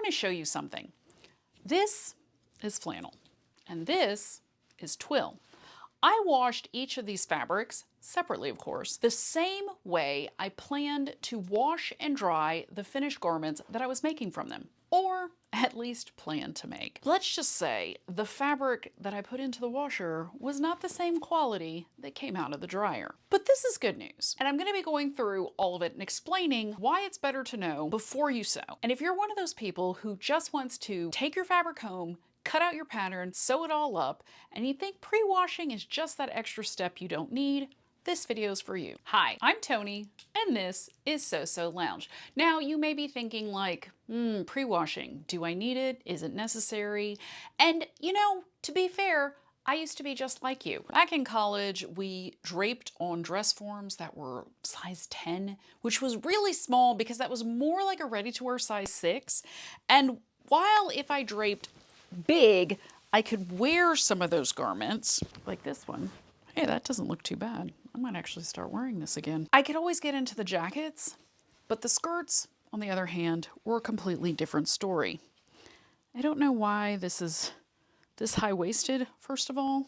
want to show you something. This is flannel, and this is twill. I washed each of these fabrics, separately of course, the same way I planned to wash and dry the finished garments that I was making from them, or at least planned to make. Let's just say the fabric that I put into the washer was not the same quality that came out of the dryer. But this is good news, and I'm going to be going through all of it and explaining why it's better to know before you sew. And if you're one of those people who just wants to take your fabric home, cut out your pattern, sew it all up, and you think pre-washing is just that extra step you don't need, this video is for you. Hi, I'm Tony, and this is Sew Lounge. Now, you may be thinking like, pre-washing, do I need it? Is it necessary? And you know, to be fair, I used to be just like you. Back in college, we draped on dress forms that were size 10, which was really small because that was more like a ready-to-wear size 6. And while if I draped big, I could wear some of those garments, like this one. Hey, that doesn't look too bad. I might actually start wearing this again. I could always get into the jackets, but the skirts, on the other hand, were a completely different story. I don't know why this is this high-waisted, first of all,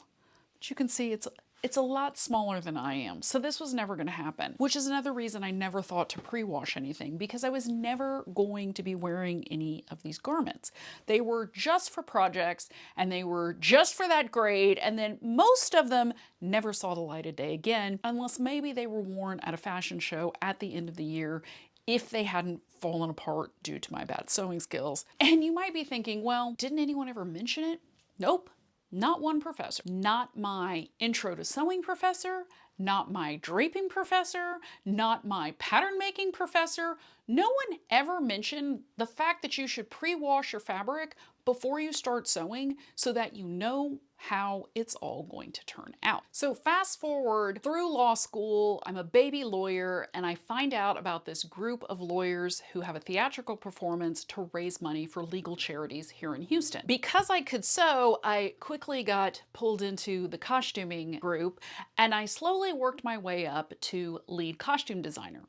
but you can see it's a lot smaller than I am. So this was never going to happen, which is another reason I never thought to pre-wash anything, because I was never going to be wearing any of these garments. They were just for projects, and they were just for that grade, and then most of them never saw the light of day again, unless maybe they were worn at a fashion show at the end of the year, if they hadn't fallen apart due to my bad sewing skills. And you might be thinking, well, didn't anyone ever mention it? Nope. Not one professor. Not my intro to sewing professor, not my draping professor, not my pattern making professor. No one ever mentioned the fact that you should pre-wash your fabric before you start sewing so that you know how it's all going to turn out. So fast forward through law school, I'm a baby lawyer, and I find out about this group of lawyers who have a theatrical performance to raise money for legal charities here in Houston. Because I could sew, I quickly got pulled into the costuming group, and I slowly worked my way up to lead costume designer.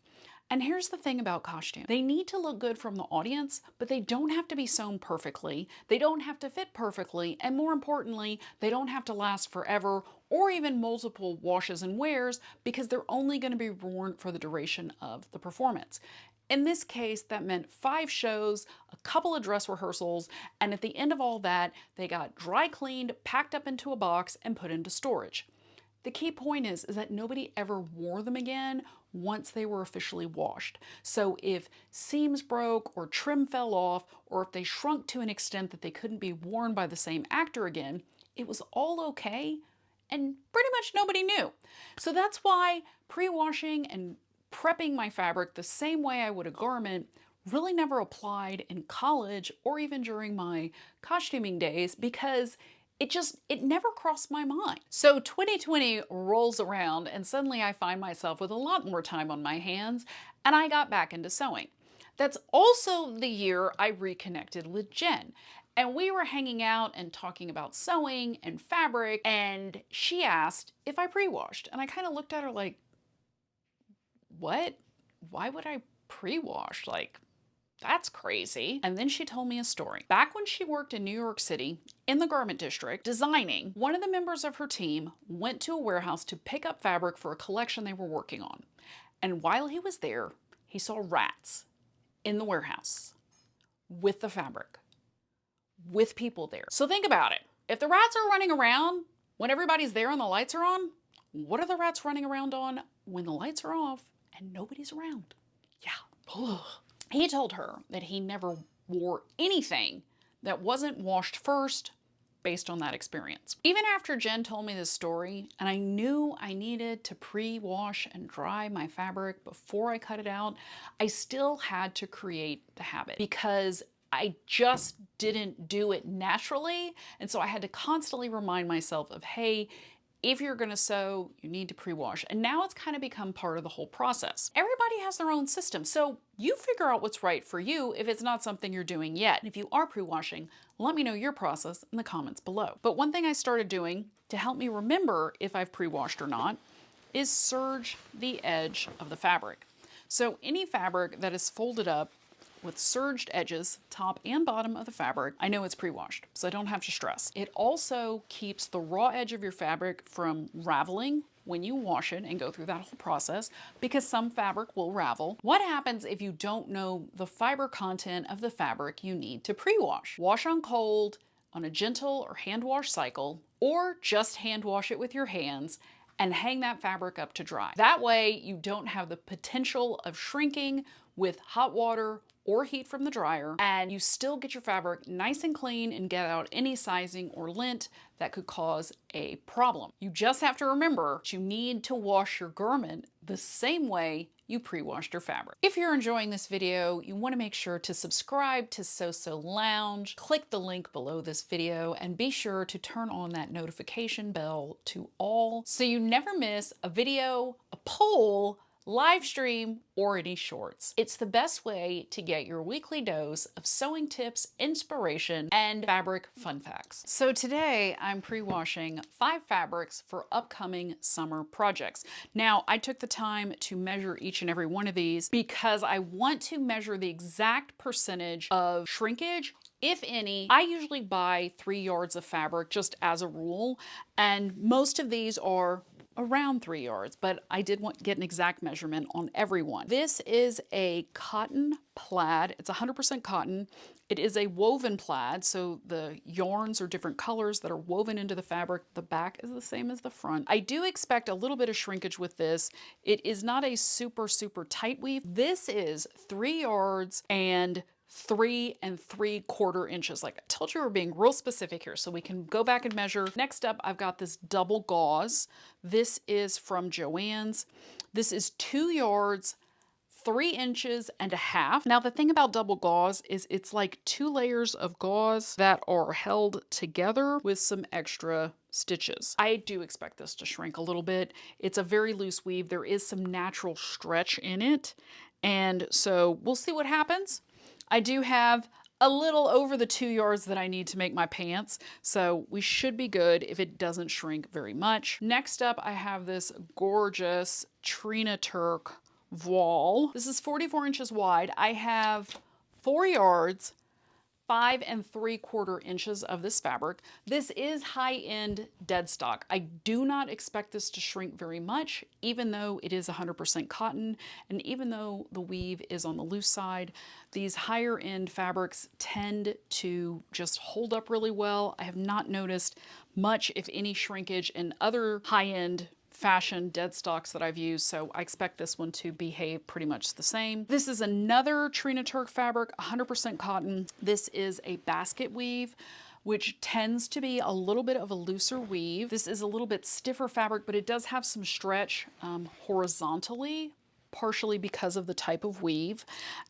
And here's the thing about costume. They need to look good from the audience, but they don't have to be sewn perfectly. They don't have to fit perfectly. And more importantly, they don't have to last forever or even multiple washes and wears, because they're only going to be worn for the duration of the performance. In this case, that meant 5 shows, a couple of dress rehearsals, and at the end of all that, they got dry cleaned, packed up into a box, and put into storage. The key point is that nobody ever wore them again once they were officially washed. So if seams broke or trim fell off, or if they shrunk to an extent that they couldn't be worn by the same actor again, it was all okay, and pretty much nobody knew. So that's why pre-washing and prepping my fabric the same way I would a garment really never applied in college or even during my costuming days, because it never crossed my mind. So 2020 rolls around, and suddenly I find myself with a lot more time on my hands, and I got back into sewing. That's also the year I reconnected with Jen, and we were hanging out and talking about sewing and fabric, and she asked if I pre-washed, and I kind of looked at her like, what? Why would I pre-wash? Like, that's crazy. And then she told me a story. Back when she worked in New York City, in the garment district, designing, one of the members of her team went to a warehouse to pick up fabric for a collection they were working on. And while he was there, he saw rats in the warehouse with the fabric, with people there. So think about it. If the rats are running around when everybody's there and the lights are on, what are the rats running around on when the lights are off and nobody's around? Yeah. He told her that he never wore anything that wasn't washed first based on that experience. Even after Jen told me this story, and I knew I needed to pre-wash and dry my fabric before I cut it out, I still had to create the habit because I just didn't do it naturally. And so I had to constantly remind myself of, hey, if you're gonna sew, you need to pre-wash. And now it's kind of become part of the whole process. Everybody has their own system, so you figure out what's right for you if it's not something you're doing yet. And if you are pre-washing, let me know your process in the comments below. But one thing I started doing to help me remember if I've pre-washed or not is serge the edge of the fabric. So any fabric that is folded up with serged edges, top and bottom of the fabric, I know it's pre-washed, so I don't have to stress. It also keeps the raw edge of your fabric from raveling when you wash it and go through that whole process, because some fabric will ravel. What happens if you don't know the fiber content of the fabric you need to pre-wash? Wash on cold, on a gentle or hand wash cycle, or just hand wash it with your hands and hang that fabric up to dry. That way you don't have the potential of shrinking with hot water or heat from the dryer, and you still get your fabric nice and clean and get out any sizing or lint that could cause a problem. You just have to remember that you need to wash your garment the same way you pre-washed your fabric. If you're enjoying this video, you want to make sure to subscribe to So Lounge, click the link below this video, and be sure to turn on that notification bell to all so you never miss a video, a poll, live stream, or any shorts. It's the best way to get your weekly dose of sewing tips, inspiration, and fabric fun facts. So today I'm pre-washing 5 fabrics for upcoming summer projects. Now, I took the time to measure each and every one of these because I want to measure the exact percentage of shrinkage, if any. I usually buy 3 yards of fabric just as a rule, and most of these are around 3 yards, but I did want to get an exact measurement on every one. This is a cotton plaid. It's 100% cotton. It is a woven plaid, so the yarns are different colors that are woven into the fabric. The back is the same as the front. I do expect a little bit of shrinkage with this. It is not a super tight weave. This is 3 yards and 3 3/4 inches. Like I told you, we're being real specific here, so we can go back and measure. Next up, I've got this double gauze. This is from Joann's. This is 2 yards, 3 inches and a half. Now, the thing about double gauze is it's like 2 layers of gauze that are held together with some extra stitches. I do expect this to shrink a little bit. It's a very loose weave. There is some natural stretch in it, and so we'll see what happens. I do have a little over the 2 yards that I need to make my pants, so we should be good if it doesn't shrink very much. Next up, I have this gorgeous Trina Turk voile. This is 44 inches wide. I have 4 yards, 5 3/4 inches of this fabric. This is high-end dead stock. I do not expect this to shrink very much, even though it is 100% cotton, and even though the weave is on the loose side. These higher-end fabrics tend to just hold up really well. I have not noticed much, if any, shrinkage in other high-end fashion dead stocks that I've used, so I expect this one to behave pretty much the same. This is another Trina Turk fabric, 100% cotton. This is a basket weave, which tends to be a little bit of a looser weave. This is a little bit stiffer fabric, but it does have some stretch horizontally, partially because of the type of weave.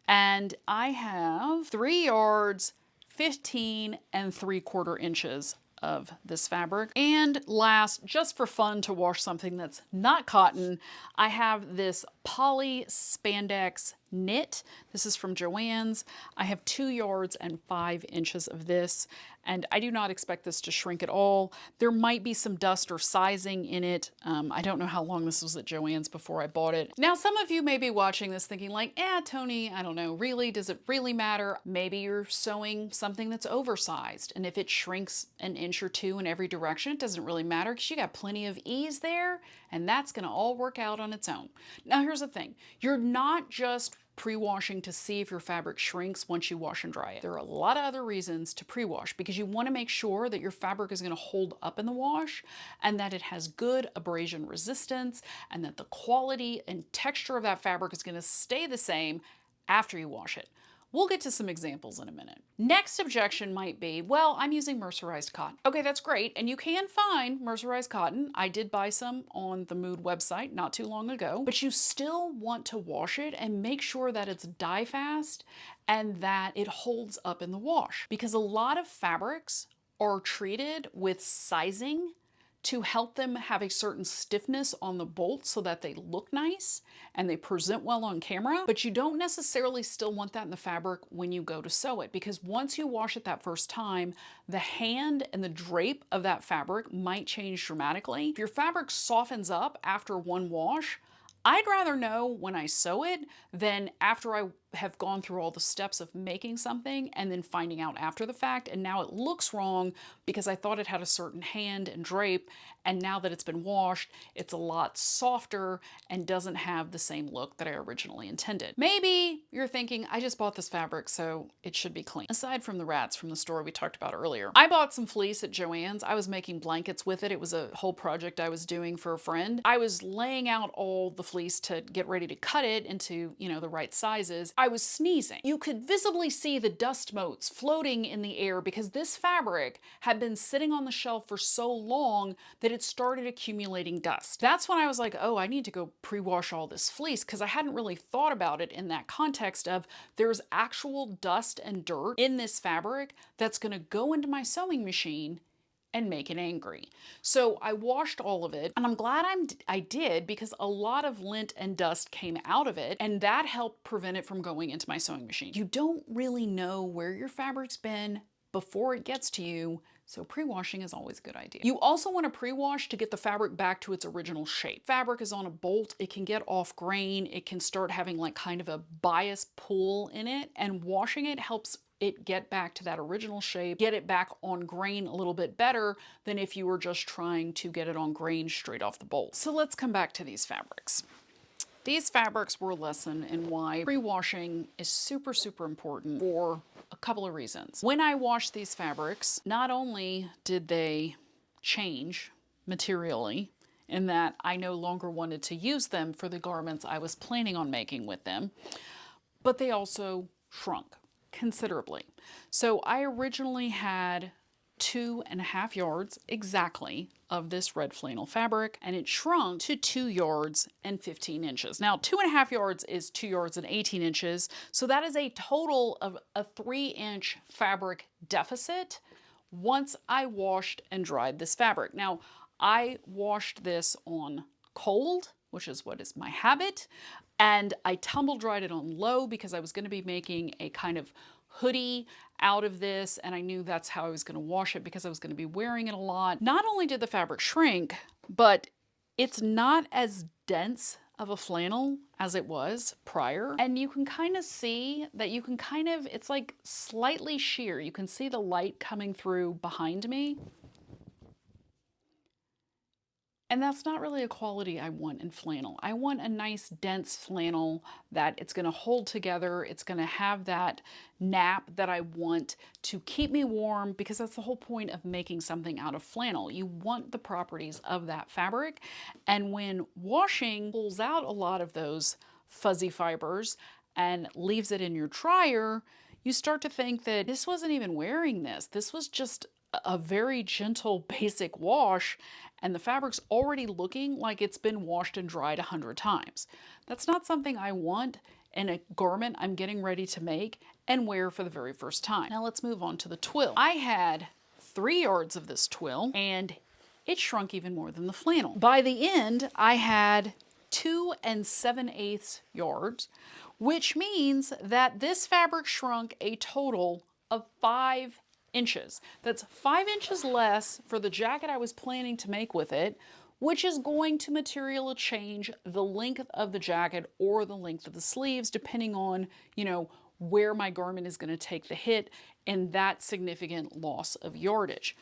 And I have 3 yards, 15 3/4 inches of this fabric. And last, just for fun to wash something that's not cotton, I have this poly spandex knit. This is from Joann's. I have 2 yards and 5 inches of this, and I do not expect this to shrink at all. There might be some dust or sizing in it. I don't know how long this was at Joann's before I bought it. Now, some of you may be watching this thinking like, Tony, I don't know, really, does it really matter? Maybe you're sewing something that's oversized, and if it shrinks an inch or 2 in every direction, it doesn't really matter because you got plenty of ease there, and that's gonna all work out on its own. Now, here's the thing. You're not just pre-washing to see if your fabric shrinks once you wash and dry it. There are a lot of other reasons to pre-wash, because you want to make sure that your fabric is going to hold up in the wash and that it has good abrasion resistance and that the quality and texture of that fabric is going to stay the same after you wash it. We'll get to some examples in a minute. Next objection might be, well, I'm using mercerized cotton. Okay, that's great, and you can find mercerized cotton. I did buy some on the Mood website not too long ago, but you still want to wash it and make sure that it's dye fast and that it holds up in the wash, because a lot of fabrics are treated with sizing to help them have a certain stiffness on the bolts so that they look nice and they present well on camera, but you don't necessarily still want that in the fabric when you go to sew it, because once you wash it that first time, the hand and the drape of that fabric might change dramatically. If your fabric softens up after one wash, I'd rather know when I sew it than after I have gone through all the steps of making something and then finding out after the fact, and now it looks wrong because I thought it had a certain hand and drape, and now that it's been washed, it's a lot softer and doesn't have the same look that I originally intended. Maybe you're thinking, I just bought this fabric, so it should be clean. Aside from the rats from the store we talked about earlier, I bought some fleece at Joann's. I was making blankets with it. It was a whole project I was doing for a friend. I was laying out all the fleece to get ready to cut it into, the right sizes. I was sneezing. You could visibly see the dust motes floating in the air because this fabric had been sitting on the shelf for so long that it started accumulating dust. That's when I was like, oh, I need to go pre-wash all this fleece, because I hadn't really thought about it in that context of there's actual dust and dirt in this fabric that's going to go into my sewing machine and make it angry. So I washed all of it, and I'm glad I did, because a lot of lint and dust came out of it, and that helped prevent it from going into my sewing machine. You don't really know where your fabric's been before it gets to you, so pre-washing is always a good idea. You also want to pre-wash to get the fabric back to its original shape. Fabric is on a bolt, it can get off grain, it can start having like kind of a bias pull in it, and washing it helps it get back to that original shape, get it back on grain a little bit better than if you were just trying to get it on grain straight off the bolt. So let's come back to these fabrics. These fabrics were a lesson in why pre-washing is super, super important for a couple of reasons. When I washed these fabrics, not only did they change materially in that I no longer wanted to use them for the garments I was planning on making with them, but they also shrunk considerably. So I originally had 2.5 yards exactly of this red flannel fabric, and it shrunk to 2 yards and 15 inches. Now 2.5 yards is 2 yards and 18 inches, so that is a total of a 3-inch fabric deficit once I washed and dried this fabric. Now I washed this on cold, which is what is my habit, and I tumble dried it on low because I was going to be making a kind of hoodie out of this, and I knew that's how I was going to wash it because I was going to be wearing it a lot. Not only did the fabric shrink, but it's not as dense of a flannel as it was prior, and you can kind of see that it's like slightly sheer. You can see the light coming through behind me. And that's not really a quality I want in flannel. I want a nice dense flannel that it's going to hold together. It's going to have that nap that I want to keep me warm, because that's the whole point of making something out of flannel. You want the properties of that fabric. And when washing pulls out a lot of those fuzzy fibers and leaves it in your dryer, you start to think that this wasn't even wearing this. This was just a very gentle basic wash, and the fabric's already looking like it's been washed and dried 100 times. That's not something I want in a garment I'm getting ready to make and wear for the very first time. Now let's move on to the twill. I had 3 yards of this twill, and it shrunk even more than the flannel. By the end, I had 2 7/8 yards, which means that this fabric shrunk a total of 5 inches. That's 5 inches less for the jacket I was planning to make with it, which is going to materially change the length of the jacket or the length of the sleeves, depending on, where my garment is going to take the hit in that significant loss of yardage.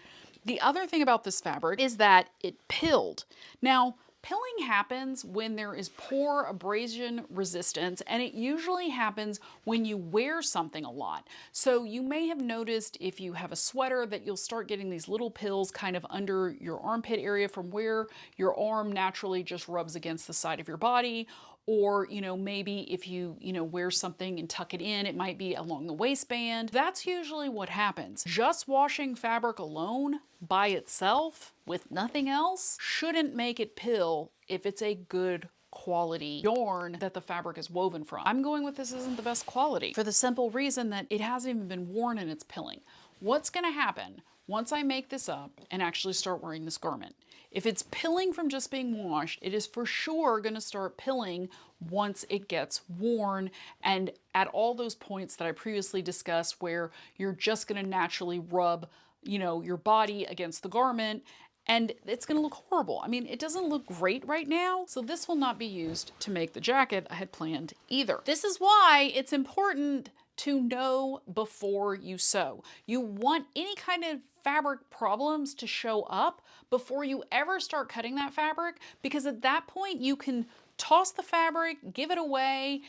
The other thing about this fabric is that it pilled. Now, pilling happens when there is poor abrasion resistance, and it usually happens when you wear something a lot. So you may have noticed if you have a sweater that you'll start getting these little pills kind of under your armpit area from where your arm naturally just rubs against the side of your body. Or, maybe if you, wear something and tuck it in, it might be along the waistband. That's usually what happens. Just washing fabric alone by itself with nothing else shouldn't make it pill if it's a good quality yarn that the fabric is woven from. I'm going with this isn't the best quality for the simple reason that it hasn't even been worn and it's pilling. What's going to happen once I make this up and actually start wearing this garment? If it's pilling from just being washed, it is for sure going to start pilling once it gets worn, and at all those points that I previously discussed where you're just going to naturally rub, your body against the garment and it's gonna look horrible. I mean, it doesn't look great right now, so this will not be used to make the jacket I had planned either. This is why it's important to know before you sew. You want any kind of fabric problems to show up before you ever start cutting that fabric, because at that point you can toss the fabric, give it away,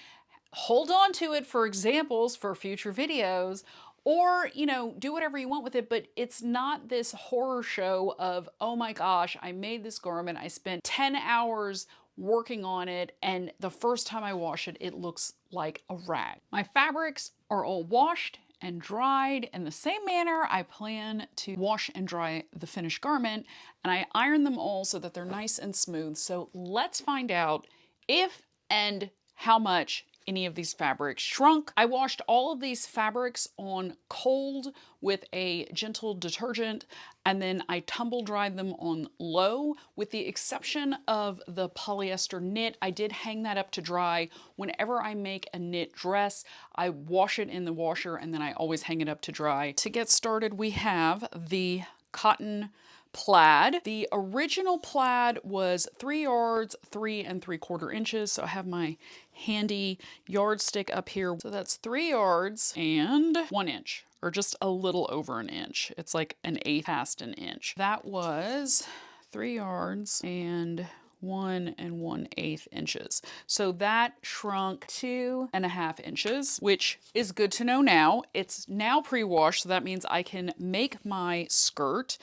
hold on to it for examples for future videos, or, you know, do whatever you want with it, but it's not this horror show of, oh my gosh, I made this garment, I spent 10 hours working on it, and the first time I wash it, it looks like a rag. My fabrics are all washed and dried in the same manner I plan to wash and dry the finished garment, and I iron them all so that they're nice and smooth. So let's find out if and how much any of these fabrics shrunk. I washed all of these fabrics on cold with a gentle detergent, and then I tumble dried them on low, with the exception of the polyester knit. I did hang that up to dry. Whenever I make a knit dress, I wash it in the washer and then I always hang it up to dry. To get started, we have the cotton plaid. The original plaid was 3 yards, 3 3/4 inches. So I have my handy yardstick up here. So that's 3 yards and 1 inch, or just a little over an inch. It's like an eighth past an inch. That was 3 yards and 1 1/8 inches. So that shrunk 2.5 inches, which is good to know now. It's now pre-washed, so that means I can make my skirt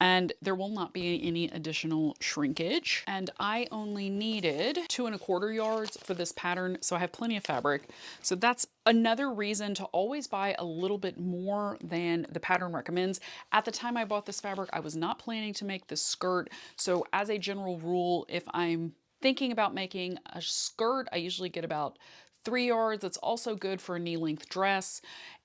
and there will not be any additional shrinkage. And I only needed 2 1/4 yards for this pattern, so I have plenty of fabric. So that's another reason to always buy a little bit more than the pattern recommends. At the time I bought this fabric, I was not planning to make this skirt. So as a general rule, if I'm thinking about making a skirt, I usually get about 3 yards. It's also good for a knee-length dress.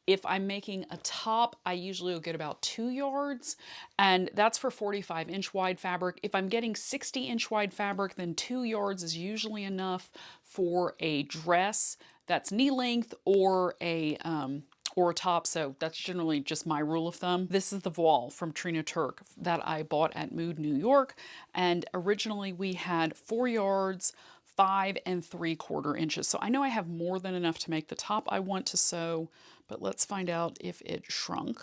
If I'm making a top, I usually will get about 2 yards, and that's for 45-inch wide fabric. If I'm getting 60-inch wide fabric, then 2 yards is usually enough for a dress that's knee length or a top, so that's generally just my rule of thumb. This is the voile from Trina Turk that I bought at Mood, New York, and originally we had 4 yards, 5 3/4 inches. So I know I have more than enough to make the top I want to sew, but let's find out if it shrunk.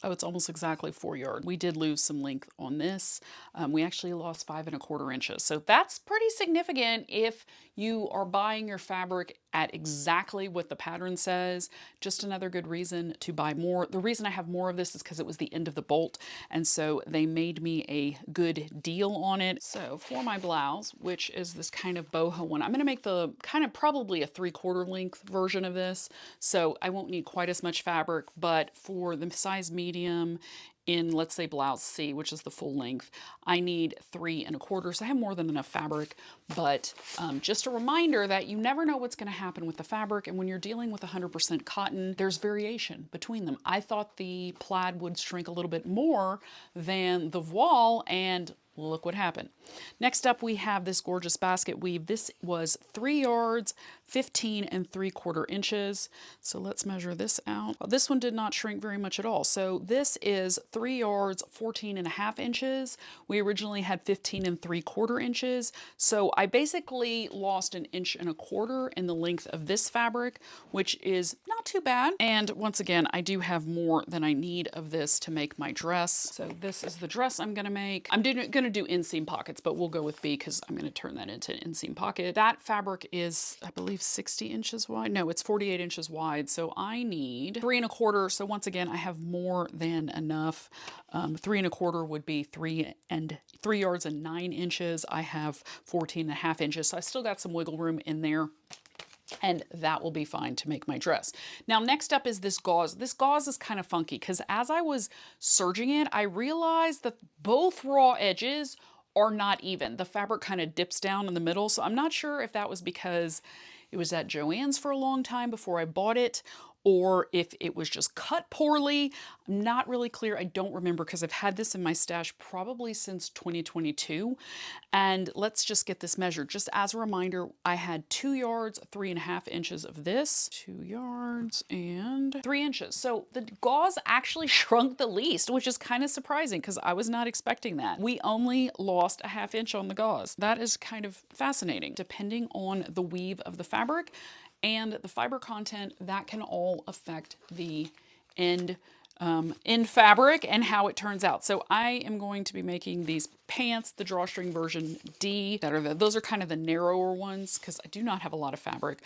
Oh, it's almost exactly 4 yards. We did lose some length on this. We actually lost 5 1/4 inches. So that's pretty significant if you are buying your fabric at exactly what the pattern says. Just another good reason to buy more. The reason I have more of this is because it was the end of the bolt, and so they made me a good deal on it. So for my blouse, which is this kind of boho one, I'm going to make the kind of probably a 3/4 length version of this, so I won't need quite as much fabric. But for the size medium in, let's say, blouse C, which is the full length, I need 3 1/4. So I have more than enough fabric, but just a reminder that you never know what's going to happen with the fabric, and when you're dealing with 100% cotton, there's variation between them. I thought the plaid would shrink a little bit more than the voile, and look what happened. Next up, we have this gorgeous basket weave. This was 3 yards, 15 3/4 inches. So let's measure this out. Well, this one did not shrink very much at all. So this is 3 yards, 14.5 inches. We originally had 15 3/4 inches. So I basically lost 1 1/4 inches in the length of this fabric, which is not too bad. And once again, I do have more than I need of this to make my dress. So this is the dress I'm going to make. I'm going to do inseam pockets, but we'll go with B because I'm going to turn that into an inseam pocket. That fabric is, I believe, 60 inches wide. No, it's 48 inches wide. So I need 3 1/4. So once again, I have more than enough. 3 1/4 would be 3 yards and 9 inches. I have 14.5 inches. So I still got some wiggle room in there, and that will be fine to make my dress. Now, next up is this gauze. This gauze is kind of funky because as I was serging it, I realized that both raw edges are not even. The fabric kind of dips down in the middle, so I'm not sure if that was because it was at Joann's for a long time before I bought it, or if it was just cut poorly. I'm not really clear. I don't remember because I've had this in my stash probably since 2022. And let's just get this measured. Just as a reminder, I had 2 yards, 3.5 inches of this, 2 yards and 3 inches. So the gauze actually shrunk the least, which is kind of surprising because I was not expecting that. We only lost a 1/2 inch on the gauze. That is kind of fascinating. Depending on the weave of the fabric and the fiber content, that can all affect the end fabric and how it turns out. So I am going to be making these pants, the drawstring version D, those are kind of the narrower ones because I do not have a lot of fabric.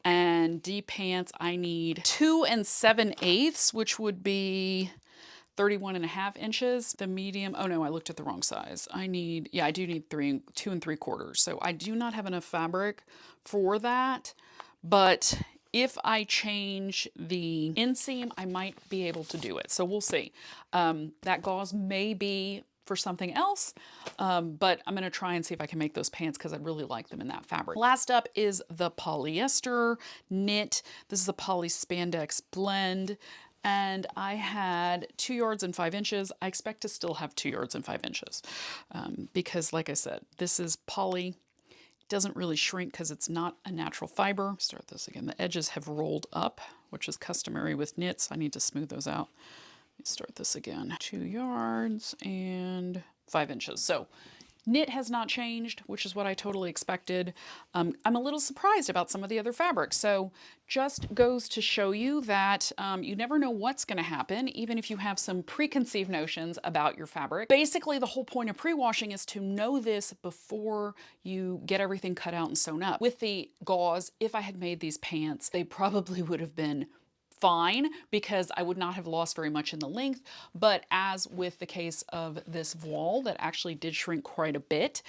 And D pants, I need 2 7/8, which would be 31.5 inches. The medium, oh no, I looked at the wrong size. I do need 2 3/4. So I do not have enough fabric for that, but if I change the inseam, I might be able to do it. So we'll see. That gauze may be for something else, but I'm gonna try and see if I can make those pants because I really like them in that fabric. Last up is the polyester knit. This is a poly spandex blend. And I had 2 yards and 5 inches. I expect to still have 2 yards and 5 inches because like I said, this is poly. Doesn't really shrink because it's not a natural fiber. Start this again. The edges have rolled up, which is customary with knits. I need to smooth those out. Let's start this again. 2 yards and 5 inches. So knit has not changed, which is what I totally expected. I'm a little surprised about some of the other fabrics. So just goes to show you that you never know what's going to happen, even if you have some preconceived notions about your fabric. Basically, the whole point of pre-washing is to know this before you get everything cut out and sewn up. With the gauze, if I had made these pants, they probably would have been fine because I would not have lost very much in the length. But as with the case of this voile that actually did shrink quite a bit,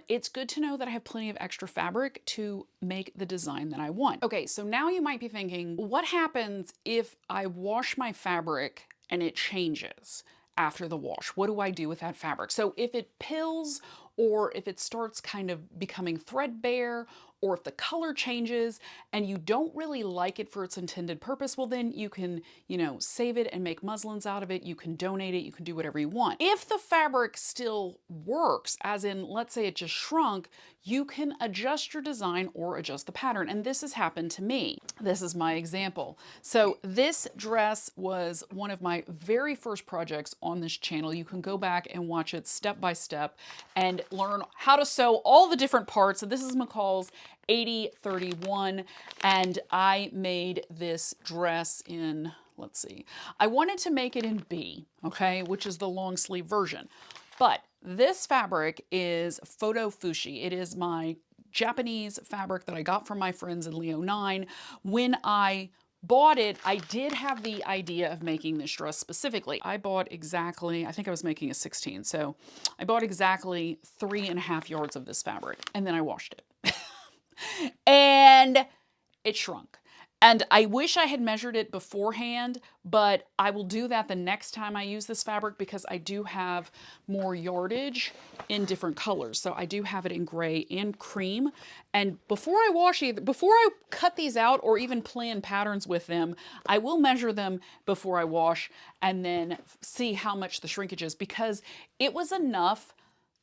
it's good to know that I have plenty of extra fabric to make the design that I want. Okay, so now you might be thinking, what happens if I wash my fabric and it changes after the wash? What do I do with that fabric? So if it pills, or if it starts kind of becoming threadbare, or if the color changes and you don't really like it for its intended purpose, well then you can, save it and make muslins out of it. You can donate it, you can do whatever you want. If the fabric still works, as in, let's say it just shrunk, you can adjust your design or adjust the pattern. And this has happened to me. This is my example. So this dress was one of my very first projects on this channel. You can go back and watch it step by step and learn how to sew all the different parts. So this is McCall's 8031, and I made this dress in, let's see, I wanted to make it in B, okay, which is the long sleeve version. But this fabric is Photo Fushi. It is my Japanese fabric that I got from my friends in Leo 9. When I bought it, I did have the idea of making this dress specifically. I bought exactly, I think I was making a 16, so I bought exactly 3.5 yards of this fabric, and then I washed it. And it shrunk. And I wish I had measured it beforehand, but I will do that the next time I use this fabric because I do have more yardage in different colors. So I do have it in gray and cream. And before I cut these out or even plan patterns with them, I will measure them before I wash and then see how much the shrinkage is, because it was enough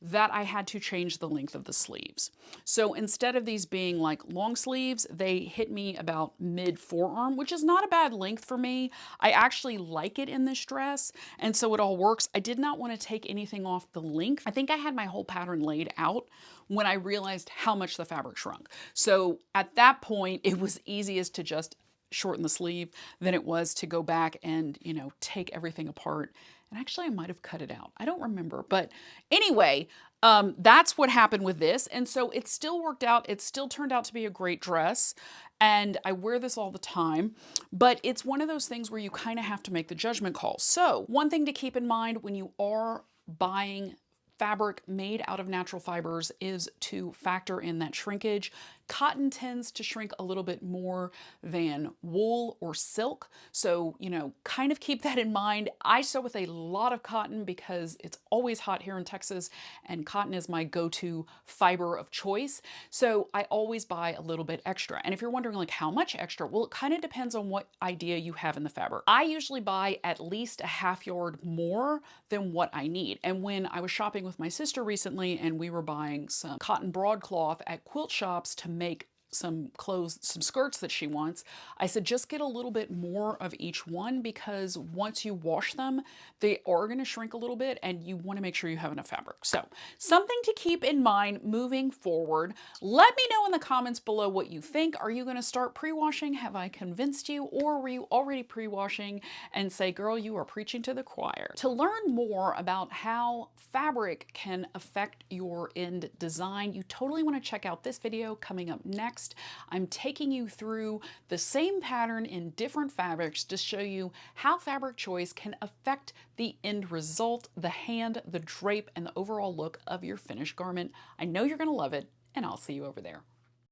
that I had to change the length of the sleeves. So instead of these being like long sleeves, they hit me about mid forearm, which is not a bad length for me. I actually like it in this dress, and so it all works. I did not want to take anything off the length. I think I had my whole pattern laid out when I realized how much the fabric shrunk. So at that point, it was easiest to just shorten the sleeve than it was to go back and, take everything apart. And actually, I might have cut it out. I don't remember. But anyway, that's what happened with this. And so it still worked out. It still turned out to be a great dress. And I wear this all the time. But it's one of those things where you kind of have to make the judgment call. So one thing to keep in mind when you are buying fabric made out of natural fibers is to factor in that shrinkage. Cotton tends to shrink a little bit more than wool or silk. So, kind of keep that in mind. I sew with a lot of cotton because it's always hot here in Texas and cotton is my go-to fiber of choice. So I always buy a little bit extra. And if you're wondering like how much extra, well, it kind of depends on what idea you have in the fabric. I usually buy at least a half yard more than what I need. And when I was shopping with my sister recently and we were buying some cotton broadcloth at quilt shops to make some clothes, some skirts that she wants, I said just get a little bit more of each one because once you wash them, they are going to shrink a little bit and you want to make sure you have enough fabric. So something to keep in mind moving forward. Let me know in the comments below what you think. Are you going to start pre-washing? Have I convinced you, or were you already pre-washing and say, girl, you are preaching to the choir? To learn more about how fabric can affect your end design, you totally want to check out this video coming up next. I'm taking you through the same pattern in different fabrics to show you how fabric choice can affect the end result, the hand, the drape, and the overall look of your finished garment. I know you're going to love it, and I'll see you over there.